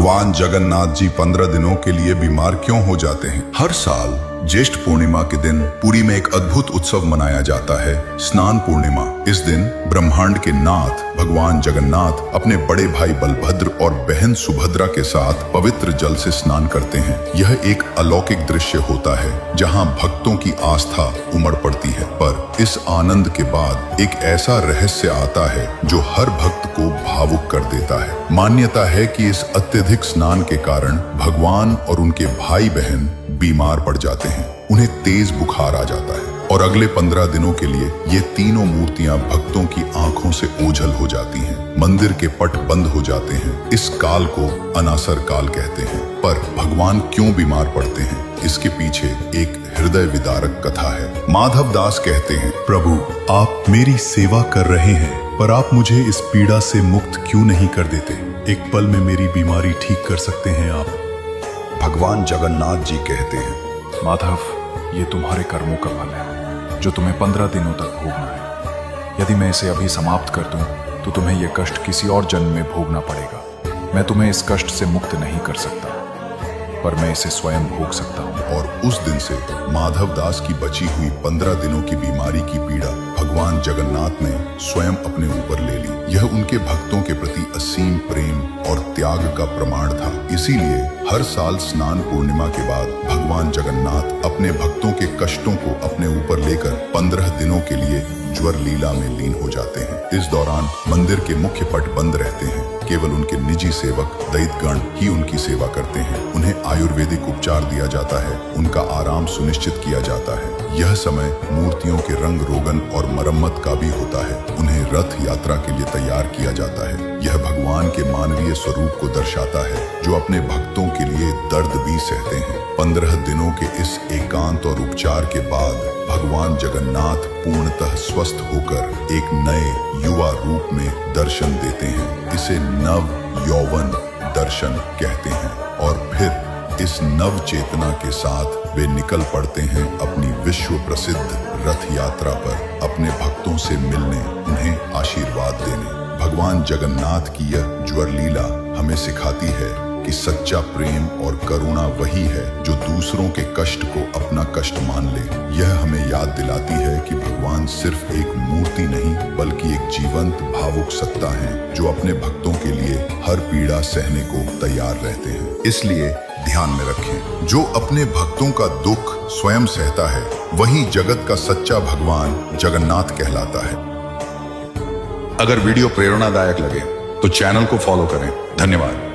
भगवान जगन्नाथ जी 15 दिनों के लिए बीमार क्यों हो जाते हैं? हर साल ज्येष्ठ पूर्णिमा के दिन पुरी में एक अद्भुत उत्सव मनाया जाता है, स्नान पूर्णिमा। इस दिन ब्रह्मांड के नाथ भगवान जगन्नाथ अपने बड़े भाई बलभद्र और बहन सुभद्रा के साथ पवित्र जल से स्नान करते हैं। यह एक अलौकिक दृश्य होता है जहां भक्तों की आस्था उमड़ पड़ती है। पर इस आनंद के बाद एक ऐसा रहस्य आता है जो हर भक्त को भावुक कर देता है। मान्यता है कि इस अत्यधिक स्नान के कारण भगवान और उनके भाई बहन बीमार पड़ जाते हैं, उन्हें तेज बुखार आ जाता है और अगले 15 दिनों के लिए ये तीनों मूर्तियां भक्तों की आंखों से ओझल हो जाती हैं। मंदिर के पट बंद हो जाते हैं। इस काल को अनासर काल कहते हैं। पर भगवान क्यों बीमार पड़ते हैं, इसके पीछे एक हृदय विदारक कथा है। माधव दास कहते हैं, प्रभु आप मेरी सेवा कर रहे हैं, पर आप मुझे इस पीड़ा से मुक्त क्यों नहीं कर देते? एक पल में मेरी बीमारी ठीक कर सकते हैं आप। भगवान जगन्नाथ जी कहते हैं, माधव, ये तुम्हारे कर्मों का फल है जो तुम्हें 15 दिनों तक भोगना है। यदि मैं इसे अभी समाप्त कर दूं तो तुम्हें यह कष्ट किसी और जन्म में भोगना पड़ेगा। मैं तुम्हें इस कष्ट से मुक्त नहीं कर सकता, पर मैं इसे स्वयं भोग सकता हूँ। और उस दिन से माधव दास की बची हुई 15 दिनों की बीमारी की पीड़ा भगवान जगन्नाथ ने स्वयं अपने ऊपर ले ली। यह उनके भक्तों के प्रति असीम प्रेम और त्याग का प्रमाण था। इसीलिए हर साल स्नान पूर्णिमा के बाद भगवान जगन्नाथ अपने भक्तों के कष्टों को अपने ऊपर लेकर 15 दिनों के लिए ज्वर लीला में लीन हो जाते हैं। इस दौरान मंदिर के मुख्य पट बंद रहते हैं। केवल उनके निजी सेवक दैत्यगण ही उनकी सेवा करते हैं। उन्हें आयुर्वेदिक उपचार दिया जाता है, उनका आराम सुनिश्चित किया जाता है। यह समय मूर्तियों के रंग रोगन और मरम्मत का भी होता है। उन्हें रथ यात्रा के लिए तैयार किया जाता है। यह भगवान के मानवीय स्वरूप को दर्शाता है जो अपने भक्तों के लिए दर्द भी सहते हैं। 15 दिनों के इस एकांत और उपचार के बाद भगवान जगन्नाथ पूर्णतः स्वस्थ होकर एक नए युवा रूप में दर्शन देते हैं। इसे नव यौवन दर्शन कहते हैं। और फिर इस नव चेतना के साथ वे निकल पड़ते हैं अपनी विश्व प्रसिद्ध रथ यात्रा पर, अपने भक्तों से मिलने, उन्हें आशीर्वाद देने। भगवान जगन्नाथ की यह ज्वर लीला हमें सिखाती है कि सच्चा प्रेम और करुणा वही है जो दूसरों के कष्ट को अपना कष्ट मान ले। यह हमें याद दिलाती है कि भगवान सिर्फ एक मूर्ति नहीं बल्कि एक जीवंत भावुक सत्ता है जो अपने भक्तों के लिए हर पीड़ा सहने को तैयार रहते हैं। इसलिए ध्यान में रखें, जो अपने भक्तों का दुख स्वयं सहता है वही जगत का सच्चा भगवान जगन्नाथ कहलाता है। अगर वीडियो प्रेरणादायक लगे तो चैनल को फॉलो करें। धन्यवाद।